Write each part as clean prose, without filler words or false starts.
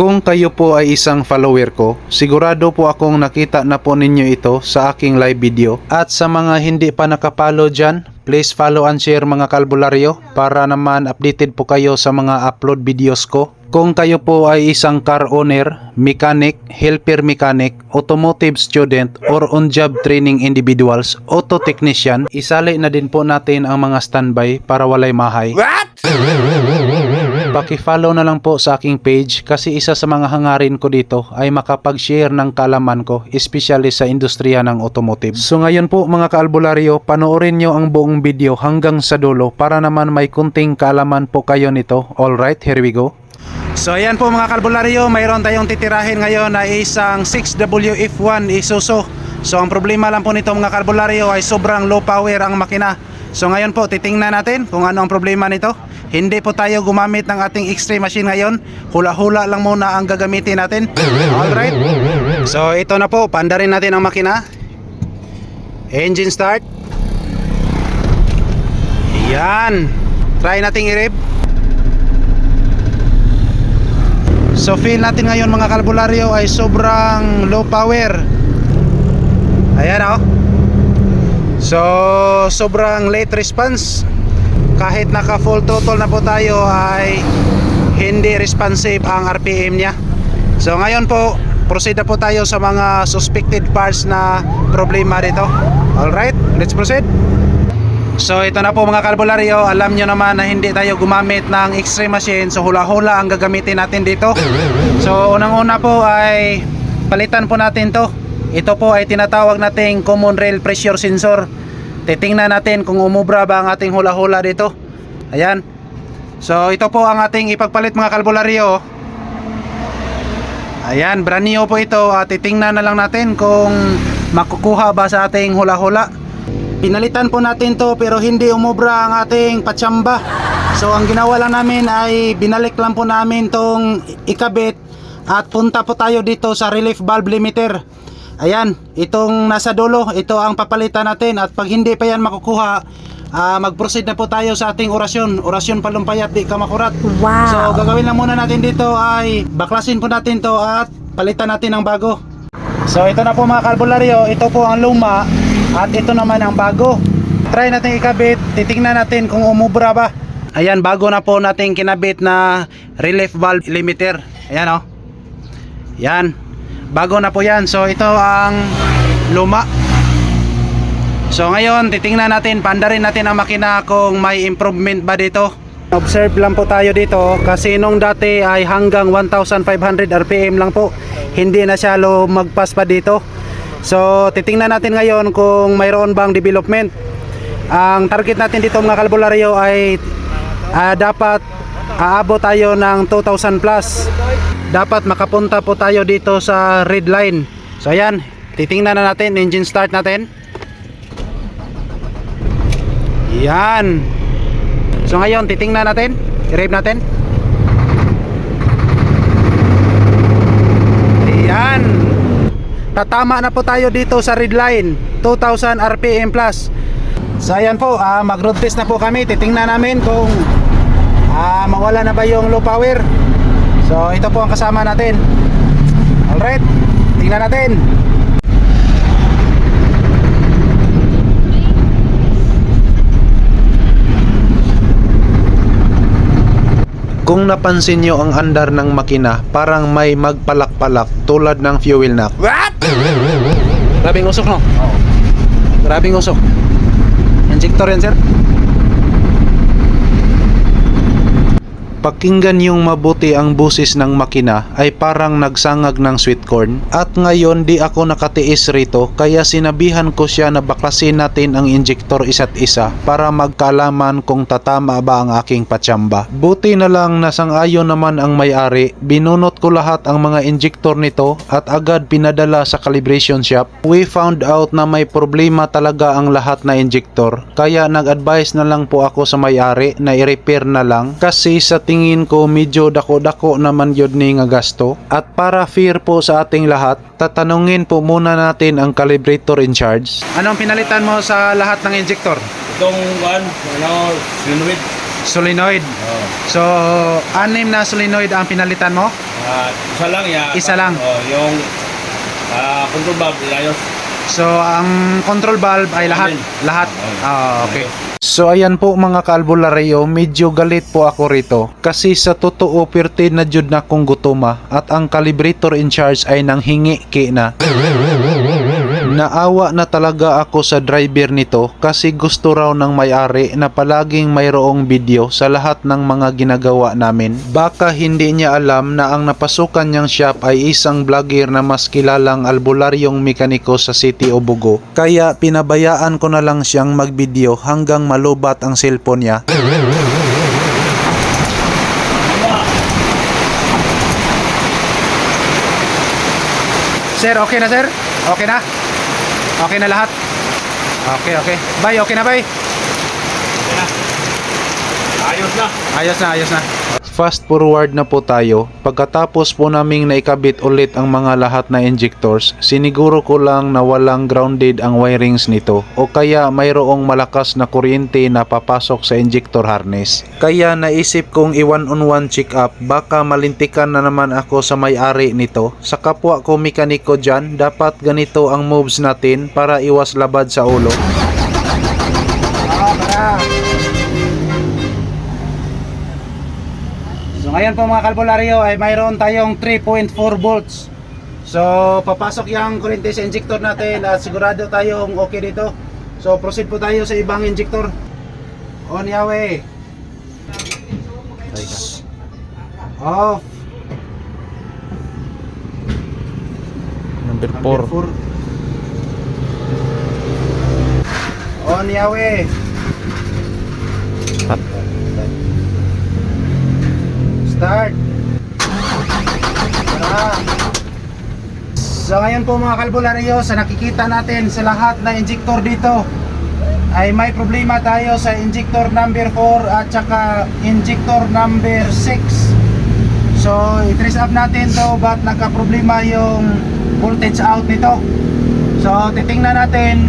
Kung kayo po ay isang follower ko, sigurado po akong nakita na po ninyo ito sa aking live video. At sa mga hindi pa nakapollow dyan, please follow and share mga kalbularyo para naman updated po kayo sa mga upload videos ko. Kung kayo po ay isang car owner, mechanic, helper mechanic, automotive student, or on-job training individuals, auto technician, isali na din po natin ang mga standby para walay mahay. What? Paki-follow na lang po sa aking page kasi isa sa mga hangarin ko dito ay makapag-share ng kaalaman ko, especially sa industriya ng automotive. So ngayon po mga kaalbularyo, panoorin nyo ang buong video hanggang sa dulo para naman may kunting kaalaman po kayo nito. Alright, here we go. So ayan po mga kalbularyo, mayroon tayong titirahin ngayon na isang 6WF1 Isuzu. So ang problema lang po nito mga kalbularyo ay sobrang low power ang makina. So ngayon po titingnan natin kung ano ang problema nito. Hindi po tayo gumamit ng ating X-ray machine ngayon. Hula-hula lang muna ang gagamitin natin. Alright. So ito na po, pandarin natin ang makina. Engine start. Yan. Try nating i-rev. So feel natin ngayon mga kalbularyo ay sobrang low power. Ayan o. So sobrang late response. Kahit naka full throttle na po tayo ay hindi responsive ang RPM nya. So ngayon po proceed na po tayo sa mga suspected parts na problema dito. Alright, let's proceed. So ito na po mga kalbularyo, alam nyo naman na hindi tayo gumamit ng X-ray machine. So hula-hula ang gagamitin natin dito. So unang-una po ay palitan po natin to. Ito po ay tinatawag nating common rail pressure sensor. Titingnan natin kung umubra ba ang ating hula-hula dito. Ayan. So ito po ang ating ipagpalit mga kalbularyo. Ayan, brand new po ito. Titingnan na lang natin kung makukuha ba sa ating hula-hula. Pinalitan po natin to pero hindi umubra ang ating patsamba. So ang ginawa lang namin ay binalik lang po namin tong ikabit at punta po tayo dito sa relief valve limiter. Ayan, itong nasa dulo, ito ang papalitan natin at pag hindi pa yan makukuha, mag-proceed na po tayo sa ating orasyon. Orasyon palumpayat di ka makurat. Wow. So gagawin lang muna natin dito ay baklasin po natin to at palitan natin ng bago. So ito na po mga kalbularyo, ito po ang luma at ito naman ang bago. Try natin ikabit, titingnan natin kung umubra ba. Ayan, bago na po natin kinabit na relief valve limiter. Ayan o. Yan, bago na po yan. So ito ang luma. So ngayon titingnan natin, pandarin natin ang makina kung may improvement ba dito. Observe lang po tayo dito kasi nung dati ay hanggang 1500 RPM lang po. Hindi na siya lumagpas pa dito. So titingnan natin ngayon kung mayroon bang development. Ang target natin dito mga kalbularyo ay dapat aabot tayo ng 2000 plus. Dapat makapunta po tayo dito sa red line. So ayan, titingnan na natin, engine start natin. Yan. So ngayon titingnan natin, i-rev natin. Yan. Tatama na po tayo dito sa red line, 2000 RPM plus. So ayan po, mag-road test na po kami. Titingnan namin kung mawala na ba yung low power. So ito po ang kasama natin. Alright, tingnan natin. Kung napansin nyo ang andar ng makina, parang may magpalak-palak tulad ng fuel knock. What? Grabing usok no? Oo. Grabing usok. Injector yan sir. Pakinggan yung mabuti ang busis ng makina ay parang nagsangag ng sweet corn. At ngayon di ako nakatiis rito kaya sinabihan ko siya na baklasin natin ang injector isa't isa para magkaalaman kung tatama ba ang aking patsamba. Buti na lang nasang-ayon naman ang may-ari. Binunot ko lahat ang mga injector nito at agad pinadala sa calibration shop. We found out na may problema talaga ang lahat na injector kaya nag-advise na lang po ako sa may-ari na i-repair na lang kasi sa tingin ko medyo dako-dako naman yun ni nga gasto. At para fair po sa ating lahat, tatanungin po muna natin ang calibrator in charge. Anong pinalitan mo sa lahat ng injector? Itong fluid. Solenoid. Oh. So, 6 na solenoid ang pinalitan mo? Isa lang ya. Isa lang. Oh, yung control valve iayos. So, ang control valve ay lahat? Amin. Lahat? Oh. Okay. So, ayan po mga kaalbularyo, medyo galit po ako rito. Kasi sa totoo, perti na jud na kong gutuma at ang calibrator in charge ay nanghingi na. Naawa na talaga ako sa driver nito kasi gusto raw ng may-ari na palaging mayroong video sa lahat ng mga ginagawa namin. Baka hindi niya alam na ang napasukan niyang shop ay isang vlogger na mas kilalang albularyong mekaniko sa City of Bugo. Kaya pinabayaan ko na lang siyang mag-video hanggang malubat ang cellphone niya. Sir, okay na sir? Okay na? Okay na lahat? Okay. Bay, okay na bay? Ayos na. Ayos na. Fast forward na po tayo. Pagkatapos po naming naikabit ulit ang mga lahat na injectors, siniguro ko lang na walang grounded ang wirings nito o kaya mayroong malakas na kuryente na papasok sa injector harness. Kaya naisip kong i-1-on-1 check up, baka malintikan na naman ako sa may-ari nito. Sa kapwa ko mekaniko dyan, dapat ganito ang moves natin para iwas labad sa ulo. So ngayon po mga kalbularyo ay mayroon tayong 3.4 volts. So papasok yung kuryente sa injector natin at sigurado tayong okay dito. So proceed po tayo sa ibang injector. On your way. Off. Number 4. On your way. Start. So ngayon po mga kalbularyo, sa nakikita natin sa lahat na injector dito ay may problema tayo sa injector number 4 at saka injector number 6. So i-trace up natin to ba't nagka-problema yung voltage out nito. So titingnan natin,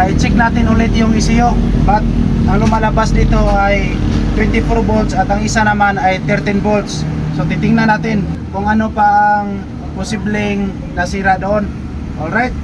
i-check natin ulit yung ECU, ba't ang lumalabas dito ay 24 volts at ang isa naman ay 13 volts. So titingnan natin kung ano pa ang posibleng nasira doon. Alright.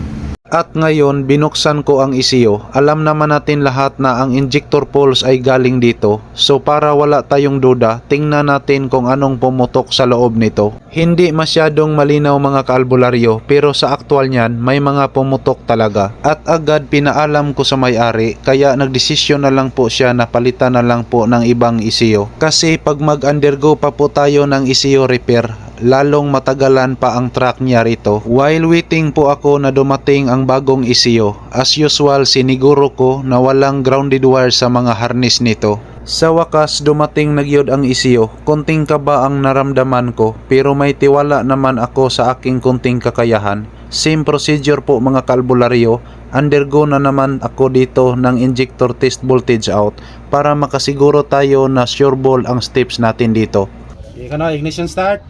At ngayon, binuksan ko ang ECU. Alam naman natin lahat na ang injector pulse ay galing dito. So para wala tayong duda, tingnan natin kung anong pumutok sa loob nito. Hindi masyadong malinaw mga kaalbularyo, pero sa aktual niyan, may mga pumutok talaga. At agad pinaalam ko sa may-ari, kaya nagdesisyon na lang po siya na palitan na lang po ng ibang ECU. Kasi pag mag-undergo pa po tayo ng ECU repair, lalong matagalan pa ang track niya rito. While waiting po ako na dumating ang bagong ECU, as usual siniguro ko na walang grounded wire sa mga harness nito. Sa wakas dumating nagyod ang ECU. Konting kaba ang naramdaman ko, pero may tiwala naman ako sa aking konting kakayahan. Same procedure po mga kalbularyo, undergo na naman ako dito ng injector test voltage out para makasiguro tayo na sure ball ang steps natin dito. Ika na, ignition start.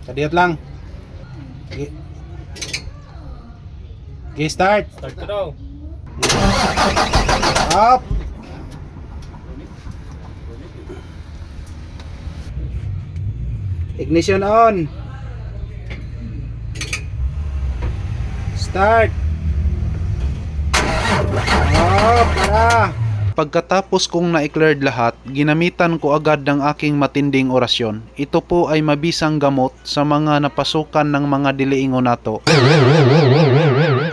Kadiyot lang. Okay, start. Start ko daw. Up. Ignition on. Start. Up, para. Pagkatapos kong na-cleared lahat, ginamitan ko agad ng aking matinding orasyon. Ito po ay mabisang gamot sa mga napasukan ng mga diliingon nato.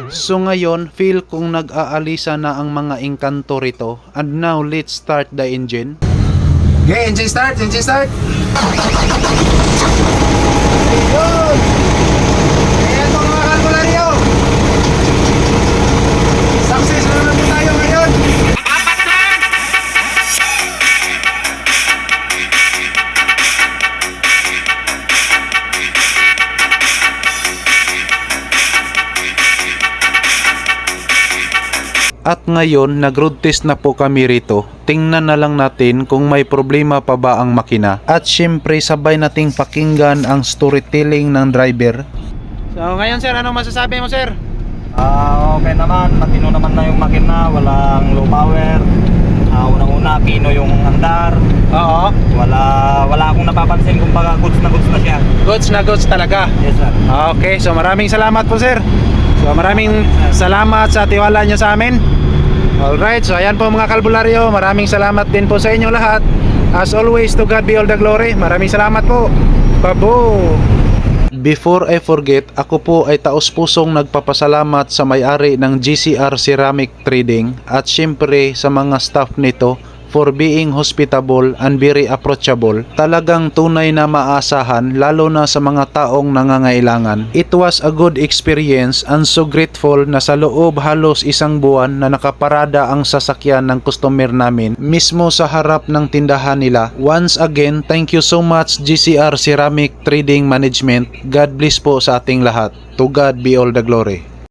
So ngayon, feel kong nag-aalisa na ang mga engkanto rito. And now, let's start the engine. Okay, engine start, engine start. Ayun. Ayan po mga kalbularyo. Success na naman po tayo ngayon. At ngayon, nag-road test na po kami rito. Tingnan na lang natin kung may problema pa ba ang makina. At syempre, sabay nating pakinggan ang storytelling ng driver. So ngayon sir, ano masasabi mo sir? Okay naman, matino naman na yung makina, walang low power. Unang-una, pino yung andar. Oo. Wala akong napapansin kung baga goods na siya. Goods na goods talaga. Yes sir. Okay, so maraming salamat po sir. So maraming salamat sa tiwala nyo sa amin. Alright, so ayan po mga kalbularyo. Maraming salamat din po sa inyo lahat. As always, to God be all the glory. Maraming salamat po. Babo! Before I forget, ako po ay taos-pusong nagpapasalamat sa may-ari ng GCR Ceramic Trading at syempre sa mga staff nito for being hospitable and very approachable. Talagang tunay na maasahan lalo na sa mga taong nangangailangan. It was a good experience and so grateful na sa loob halos isang buwan na nakaparada ang sasakyan ng customer namin mismo sa harap ng tindahan nila. Once again, thank you so much GCR Ceramic Trading Management. God bless po sa ating lahat. To God be all the glory.